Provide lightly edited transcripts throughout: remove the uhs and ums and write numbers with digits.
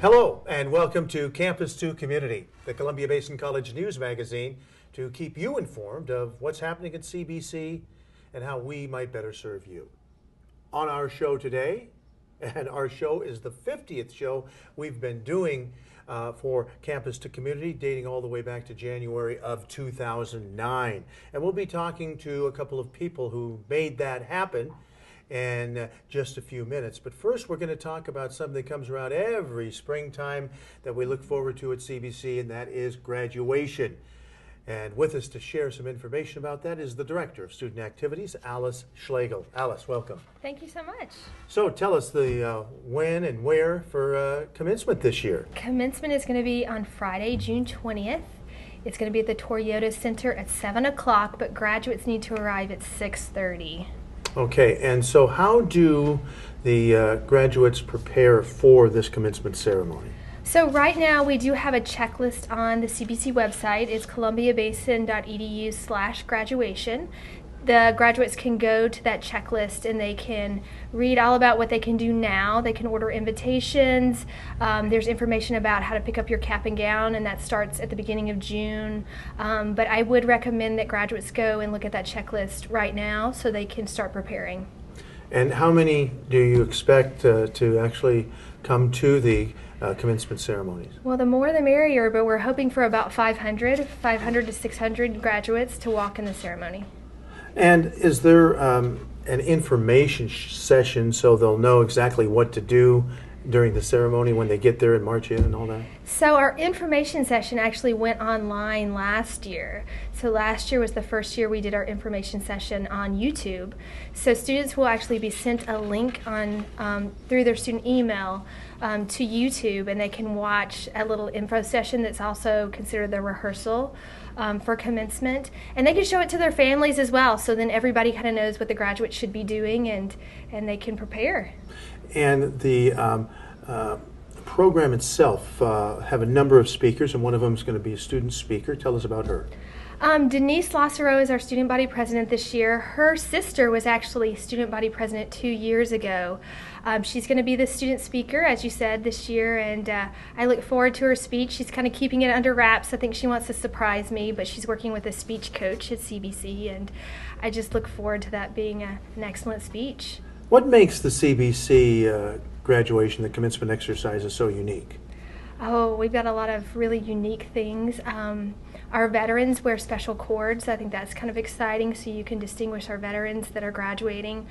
Hello and welcome to Campus to Community, the Columbia Basin College news magazine to keep you informed of what's happening at CBC and how we might better serve you. On our show today, and our show is the 50th show we've been doing for Campus to Community, dating all the way back to January of 2009. And we'll be talking to a couple of people who made that happen in just a few minutes. But first, we're going to talk about something that comes around every springtime that we look forward to at CBC, and that is graduation. And with us to share some information about that is the Director of Student Activities, Alice Schlegel. Alice, welcome. Thank you so much. So tell us the when and where for commencement this year. Commencement is going to be on Friday, June 20th. It's going to be at the Toyota Center at 7 o'clock, but graduates need to arrive at 6:30. Okay, and so how do the graduates prepare for this commencement ceremony? So right now we do have a checklist on the CBC website. It's columbiabasin.edu/graduation. The graduates can go to that checklist and they can read all about what they can do now. They can order invitations. There's information about how to pick up your cap and gown, and that starts at the beginning of June. But I would recommend that graduates go and look at that checklist right now so they can start preparing. And how many do you expect to actually come to the commencement ceremonies? Well, the more the merrier, but we're hoping for about 500 to 600 graduates to walk in the ceremony. And is there an information session so they'll know exactly what to do during the ceremony when they get there and march in and all that? So our information session actually went online last year. So last year was the first year we did our information session on YouTube. So students will actually be sent a link on through their student email to YouTube, and they can watch a little info session that's also considered the rehearsal for commencement. And they can show it to their families as well, so then everybody kind of knows what the graduates should be doing, and they can prepare. And the program itself have a number of speakers, and one of them is going to be a student speaker. Tell us about her. Denise Lassero is our student body president this year. Her sister was actually student body president 2 years ago. She's going to be the student speaker, as you said, this year, and I look forward to her speech. She's kind of keeping it under wraps. I think she wants to surprise me, but she's working with a speech coach at CBC, and I just look forward to that being an excellent speech. What makes the CBC graduation, the commencement exercises, so unique? Oh, we've got a lot of really unique things. Our veterans wear special cords. I think that's kind of exciting, so you can distinguish our veterans that are graduating.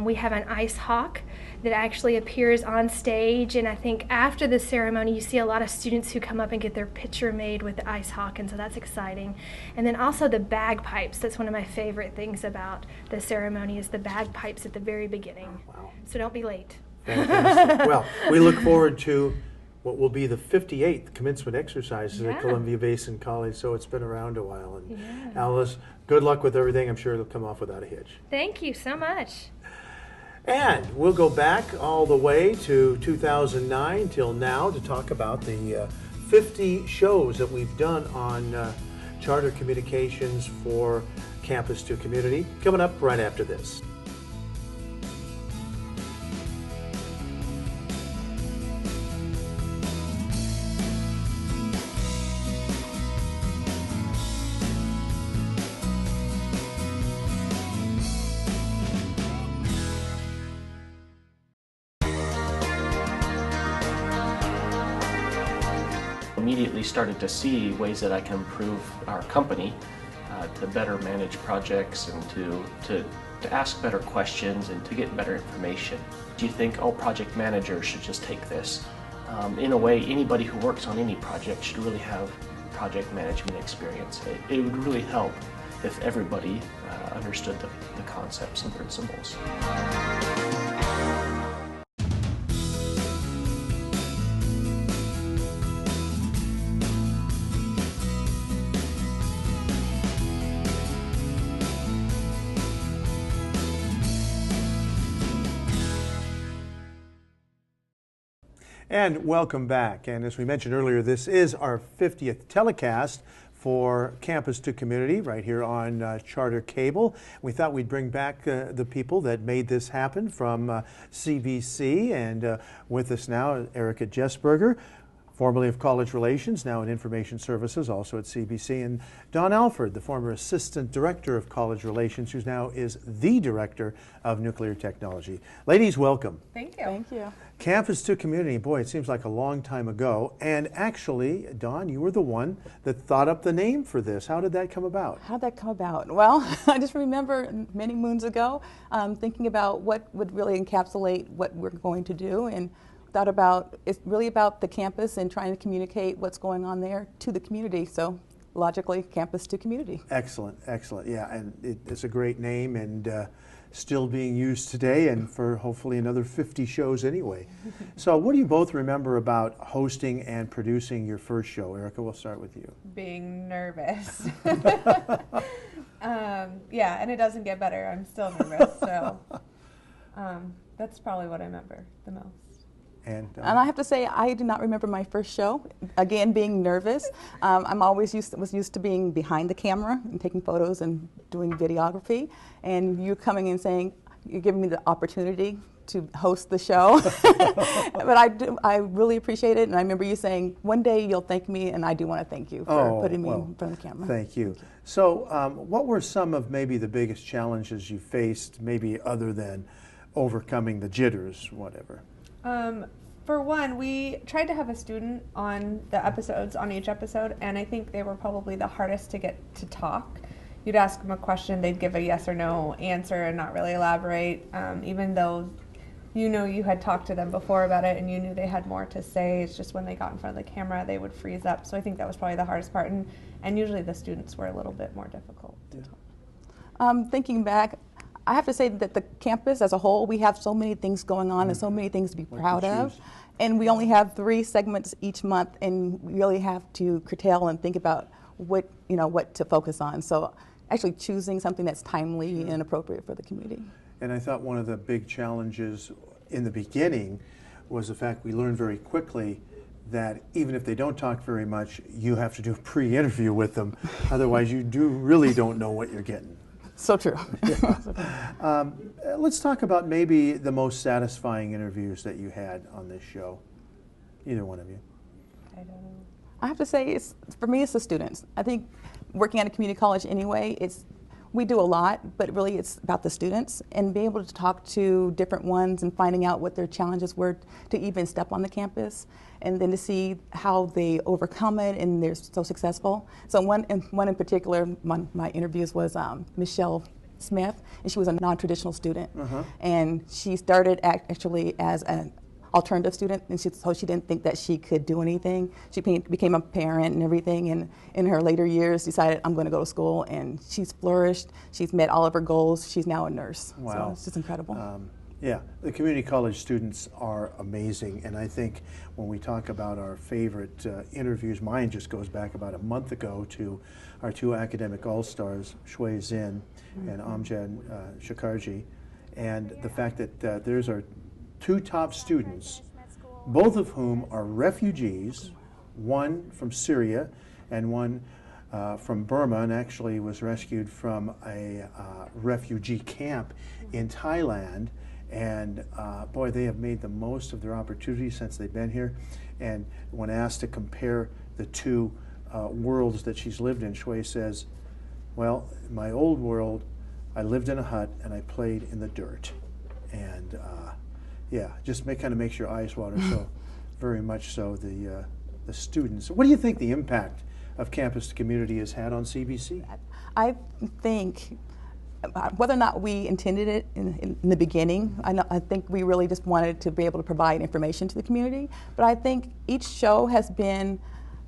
We have an ice hawk that actually appears on stage, and I think after the ceremony you see a lot of students who come up and get their picture made with the ice hawk, and so that's exciting. And then also the bagpipes. That's one of my favorite things about the ceremony, is the bagpipes at the very beginning. Wow. So don't be late. Fantastic. Well, we look forward to what will be the 58th commencement exercises at Columbia Basin College, so it's been around a while. And Alice, good luck with everything. I'm sure it'll come off without a hitch. Thank you so much. And we'll go back all the way to 2009 till now to talk about the 50 shows that we've done on charter communications for Campus to Community. Coming up right after this. Immediately started to see ways that I can improve our company to better manage projects and to ask better questions and to get better information. Do you think all project managers should just take this? In a way, anybody who works on any project should really have project management experience. It would really help if everybody understood the concepts and principles. And welcome back. And as we mentioned earlier, this is our 50th telecast for Campus to Community right here on Charter Cable. We thought we'd bring back the people that made this happen from CBC, and with us now, Erica Jesberger, formerly of College Relations, now in Information Services, also at CBC, and Don Alford, the former Assistant Director of College Relations, who now is the Director of Nuclear Technology. Ladies, welcome. Thank you. Thank you. Campus to Community, boy, it seems like a long time ago. And actually, Don, you were the one that thought up the name for this. How did that come about? How'd that come about? Well, I just remember many moons ago thinking about what would really encapsulate what we're going to do, and thought about it's really about the campus and trying to communicate what's going on there to the community. So logically, Campus to Community. Excellent, excellent. Yeah, and it's a great name, and still being used today, and for hopefully another 50 shows anyway. So what do you both remember about hosting and producing your first show? Erica, we'll start with you. Being nervous. Yeah, and it doesn't get better. I'm still nervous. So that's probably what I remember the most. And I have to say, I do not remember my first show. Again, being nervous. I'm always was used to being behind the camera and taking photos and doing videography. And you coming in saying, you're giving me the opportunity to host the show. But I really appreciate it. And I remember you saying, one day you'll thank me, and I do want to thank you for putting me in front of the camera. Thank you. So what were some of maybe the biggest challenges you faced, maybe other than overcoming the jitters, whatever? For one, we tried to have a student on the episodes, on each episode, and I think they were probably the hardest to get to talk. You'd ask them a question, they'd give a yes or no answer and not really elaborate, even though you know you had talked to them before about it and you knew they had more to say. It's just when they got in front of the camera, they would freeze up. So I think that was probably the hardest part, and usually the students were a little bit more difficult to talk. Thinking back, I have to say that the campus as a whole, we have so many things going on and so many things to be proud of. And we only have 3 segments each month, and we really have to curtail and think about what to focus on. So actually choosing something that's timely and appropriate for the community. And I thought one of the big challenges in the beginning was the fact we learned very quickly that even if they don't talk very much, you have to do a pre-interview with them. Otherwise, you really don't know what you're getting. So true. Yeah. Let's talk about maybe the most satisfying interviews that you had on this show. Either one of you. I don't know. I have to say, for me, it's the students. I think working at a community college anyway, we do a lot, but really it's about the students, and being able to talk to different ones and finding out what their challenges were to even step on the campus, and then to see how they overcome it and they're so successful. So one in particular, my interviews was Michelle Smith, and she was a non-traditional student. And she started actually as an alternative student, and so she didn't think that she could do anything. She became a parent and everything, and in her later years decided, I'm going to go to school, and she's flourished. She's met all of her goals. She's now a nurse. Wow. So it's just incredible. Yeah, the community college students are amazing, and I think when we talk about our favorite interviews, mine just goes back about a month ago to our 2 academic all-stars, Shui Zin and Amjad Shakarji, and the fact that there's our 2 top students, both of whom are refugees, one from Syria and one from Burma, and actually was rescued from a refugee camp in Thailand. And boy, they have made the most of their opportunities since they've been here. And when asked to compare the 2 worlds that she's lived in, Shui says, well, in my old world, I lived in a hut and I played in the dirt. And yeah, just kind of makes your eyes water. So very much so, the students. What do you think the impact of Campus to Community has had on CBC? I think whether or not we intended it in the beginning, I think we really just wanted to be able to provide information to the community. But I think each show has been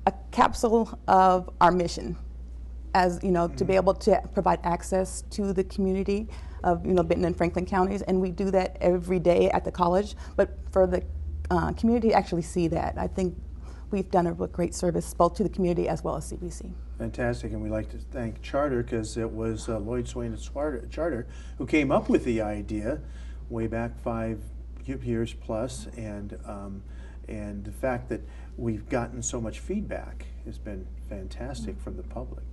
a capsule of our mission, as to be able to provide access to the community of Benton and Franklin counties, and we do that every day at the college. But for the community to actually see that, I think we've done a great service both to the community as well as CBC. Fantastic, and we'd like to thank Charter, because it was Lloyd Swain at Charter who came up with the idea way back 5 years plus, and And the fact that we've gotten so much feedback has been fantastic from the public.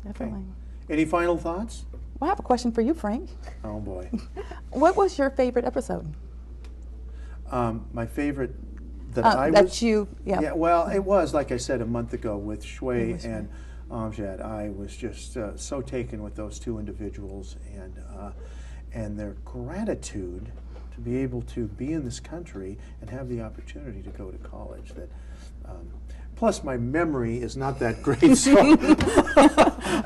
So, Definitely. any final thoughts? Well, I have a question for you, Frank. Oh boy. What was your favorite episode? My favorite Yeah. Well, it was, like I said, a month ago with Shui With Shui. and Amjad. I was just so taken with those two individuals and their gratitude to be able to be in this country and have the opportunity to go to college. Plus, my memory is not that great, so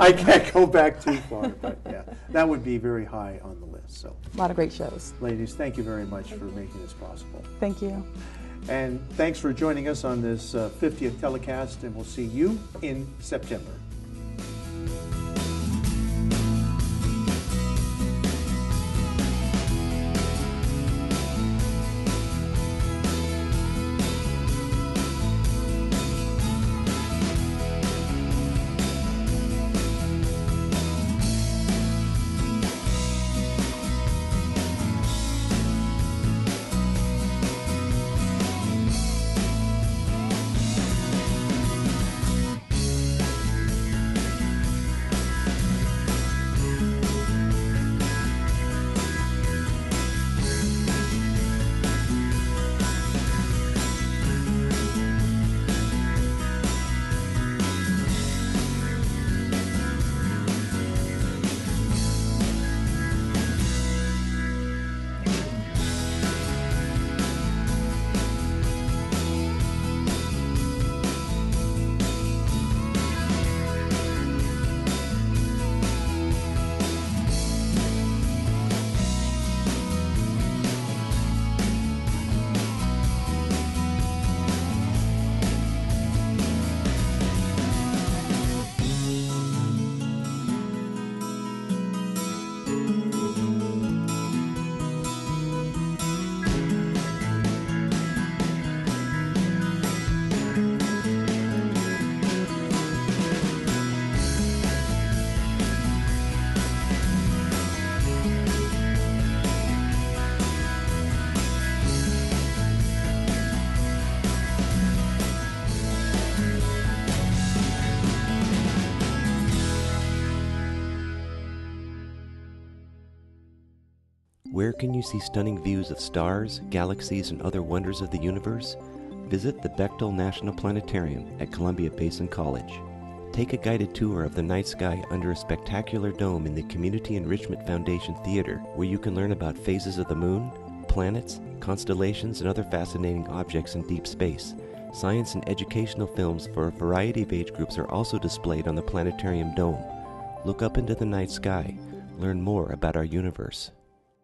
I can't go back too far. But yeah, that would be very high on the list. So, A lot of great shows. ladies, thank you very much for making this possible. Thank you. And thanks for joining us on this 50th telecast, and we'll see you in September. Where can you see stunning views of stars, galaxies, and other wonders of the universe? Visit the Bechtel National Planetarium at Columbia Basin College. Take a guided tour of the night sky under a spectacular dome in the Community Enrichment Foundation Theater, where you can learn about phases of the moon, planets, constellations, and other fascinating objects in deep space. Science and educational films for a variety of age groups are also displayed on the planetarium dome. Look up into the night sky. Learn more about our universe.